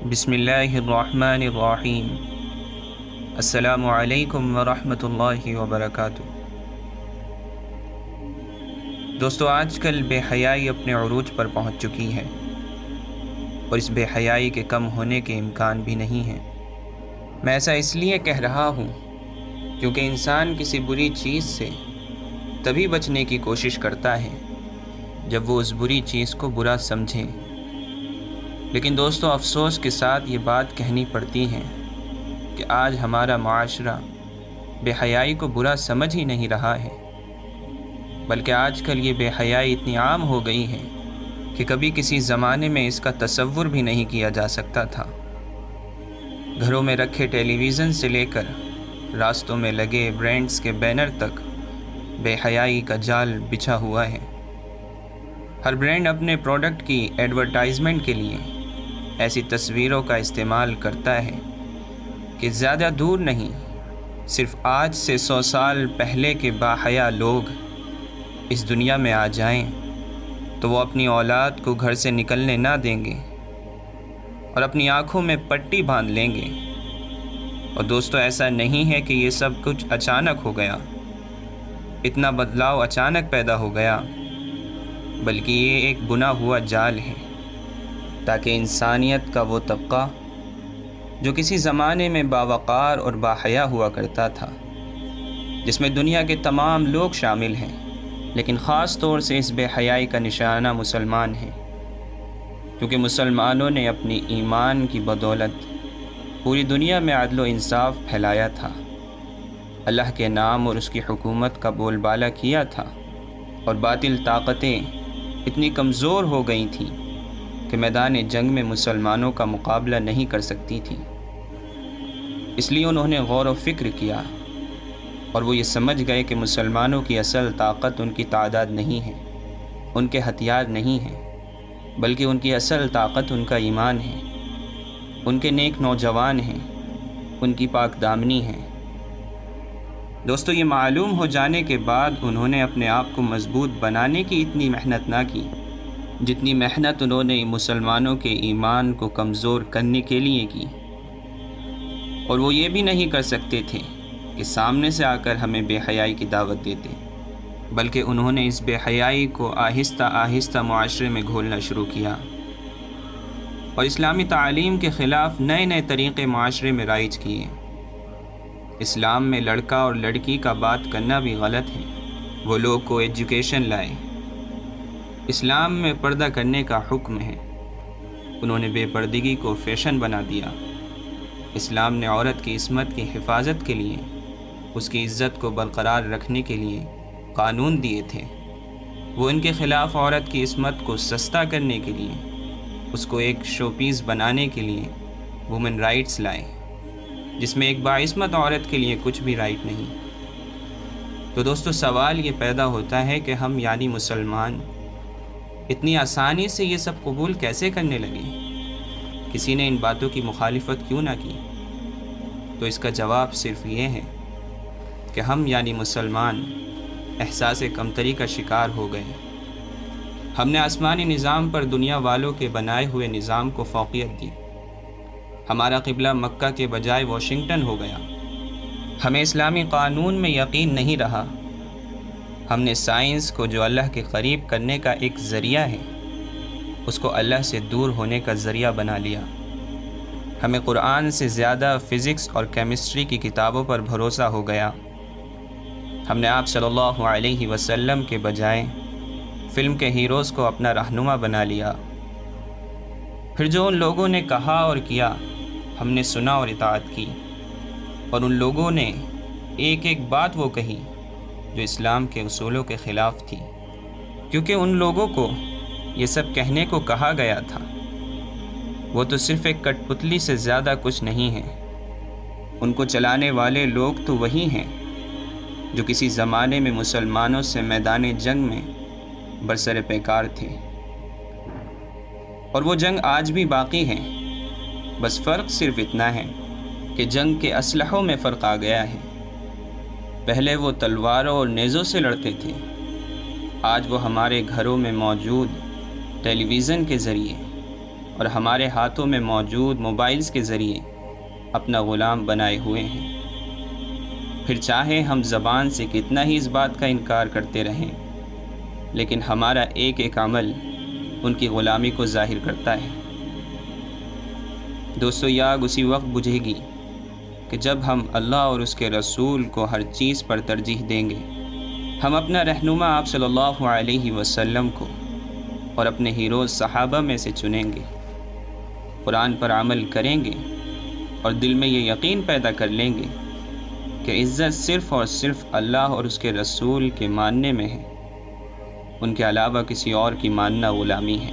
بسم اللہ الرحمن الرحیم۔ السلام علیکم ورحمۃ اللہ وبرکاتہ۔ دوستو، آج کل بے حیائی اپنے عروج پر پہنچ چکی ہے اور اس بے حیائی کے کم ہونے کے امکان بھی نہیں ہیں۔ میں ایسا اس لیے کہہ رہا ہوں کیونکہ انسان کسی بری چیز سے تبھی بچنے کی کوشش کرتا ہے جب وہ اس بری چیز کو برا سمجھے، لیکن دوستو افسوس کے ساتھ یہ بات کہنی پڑتی ہے کہ آج ہمارا معاشرہ بے حیائی کو برا سمجھ ہی نہیں رہا ہے، بلکہ آج کل یہ بے حیائی اتنی عام ہو گئی ہے کہ کبھی کسی زمانے میں اس کا تصور بھی نہیں کیا جا سکتا تھا۔ گھروں میں رکھے ٹیلی ویژن سے لے کر راستوں میں لگے برانڈز کے بینر تک بے حیائی کا جال بچھا ہوا ہے۔ ہر برانڈ اپنے پروڈکٹ کی ایڈورٹائزمنٹ کے لیے ایسی تصویروں کا استعمال کرتا ہے کہ زیادہ دور نہیں، صرف آج سے 100 سال پہلے کے باحیا لوگ اس دنیا میں آ جائیں تو وہ اپنی اولاد کو گھر سے نکلنے نہ دیں گے اور اپنی آنکھوں میں پٹی باندھ لیں گے۔ اور دوستو ایسا نہیں ہے کہ یہ سب کچھ اچانک ہو گیا، اتنا بدلاؤ اچانک پیدا ہو گیا، بلکہ یہ ایک بنا ہوا جال ہے تاکہ انسانیت کا وہ طبقہ جو کسی زمانے میں باوقار اور باحیا ہوا کرتا تھا، جس میں دنیا کے تمام لوگ شامل ہیں، لیکن خاص طور سے اس بے حیائی کا نشانہ مسلمان ہیں، کیونکہ مسلمانوں نے اپنی ایمان کی بدولت پوری دنیا میں عدل و انصاف پھیلایا تھا، اللہ کے نام اور اس کی حکومت کا بول بالا کیا تھا، اور باطل طاقتیں اتنی کمزور ہو گئی تھیں کہ میدان جنگ میں مسلمانوں کا مقابلہ نہیں کر سکتی تھی۔ اس لیے انہوں نے غور و فکر کیا اور وہ یہ سمجھ گئے کہ مسلمانوں کی اصل طاقت ان کی تعداد نہیں ہے، ان کے ہتھیار نہیں ہیں، بلکہ ان کی اصل طاقت ان کا ایمان ہے، ان کے نیک نوجوان ہیں، ان کی پاک دامنی ہے۔ دوستو، یہ معلوم ہو جانے کے بعد انہوں نے اپنے آپ کو مضبوط بنانے کی اتنی محنت نہ کی جتنی محنت انہوں نے مسلمانوں کے ایمان کو کمزور کرنے کے لیے کی، اور وہ یہ بھی نہیں کر سکتے تھے کہ سامنے سے آ کر ہمیں بے حیائی کی دعوت دیتے، بلکہ انہوں نے اس بے حیائی کو آہستہ آہستہ معاشرے میں گھولنا شروع کیا اور اسلامی تعلیم کے خلاف نئے نئے طریقے معاشرے میں رائج کیے۔ اسلام میں لڑکا اور لڑکی کا بات کرنا بھی غلط ہے، وہ لوگ کو ایجوکیشن لائے۔ اسلام میں پردہ کرنے کا حکم ہے، انہوں نے بے پردگی کو فیشن بنا دیا۔ اسلام نے عورت کی عصمت کی حفاظت کے لیے، اس کی عزت کو برقرار رکھنے کے لیے قانون دیے تھے، وہ ان کے خلاف عورت کی عصمت کو سستا کرنے کے لیے، اس کو ایک شو پیس بنانے کے لیے وومن رائٹس لائے، جس میں ایک باعصمت عورت کے لیے کچھ بھی رائٹ نہیں۔ تو دوستو سوال یہ پیدا ہوتا ہے کہ ہم یعنی مسلمان اتنی آسانی سے یہ سب قبول کیسے کرنے لگے؟ کسی نے ان باتوں کی مخالفت کیوں نہ کی؟ تو اس کا جواب صرف یہ ہے کہ ہم یعنی مسلمان احساس کمتری کا شکار ہو گئے۔ ہم نے آسمانی نظام پر دنیا والوں کے بنائے ہوئے نظام کو فوقیت دی، ہمارا قبلہ مکہ کے بجائے واشنگٹن ہو گیا، ہمیں اسلامی قانون میں یقین نہیں رہا، ہم نے سائنس کو جو اللہ کے قریب کرنے کا ایک ذریعہ ہے، اس کو اللہ سے دور ہونے کا ذریعہ بنا لیا۔ ہمیں قرآن سے زیادہ فزکس اور کیمسٹری کی کتابوں پر بھروسہ ہو گیا۔ ہم نے آپ صلی اللہ علیہ وسلم کے بجائے فلم کے ہیروز کو اپنا رہنما بنا لیا۔ پھر جو ان لوگوں نے کہا اور کیا، ہم نے سنا اور اطاعت کی، اور ان لوگوں نے ایک ایک بات وہ کہی جو اسلام کے اصولوں کے خلاف تھی، کیونکہ ان لوگوں کو یہ سب کہنے کو کہا گیا تھا، وہ تو صرف ایک کٹ پتلی سے زیادہ کچھ نہیں ہے، ان کو چلانے والے لوگ تو وہی ہیں جو کسی زمانے میں مسلمانوں سے میدان جنگ میں برسر پیکار تھے، اور وہ جنگ آج بھی باقی ہے، بس فرق صرف اتنا ہے کہ جنگ کے اسلحوں میں فرق آ گیا ہے۔ پہلے وہ تلواروں اور نیزوں سے لڑتے تھے، آج وہ ہمارے گھروں میں موجود ٹیلی ویژن کے ذریعے اور ہمارے ہاتھوں میں موجود موبائلز کے ذریعے اپنا غلام بنائے ہوئے ہیں۔ پھر چاہے ہم زبان سے کتنا ہی اس بات کا انکار کرتے رہیں، لیکن ہمارا ایک ایک عمل ان کی غلامی کو ظاہر کرتا ہے۔ دوستو، یہ آگ اسی وقت بجھے گی کہ جب ہم اللہ اور اس کے رسول کو ہر چیز پر ترجیح دیں گے، ہم اپنا رہنما آپ صلی اللہ علیہ وسلم کو اور اپنے ہیروز صحابہ میں سے چنیں گے، قرآن پر عمل کریں گے اور دل میں یہ یقین پیدا کر لیں گے کہ عزت صرف اور صرف اللہ اور اس کے رسول کے ماننے میں ہے، ان کے علاوہ کسی اور کی ماننا غلامی ہے۔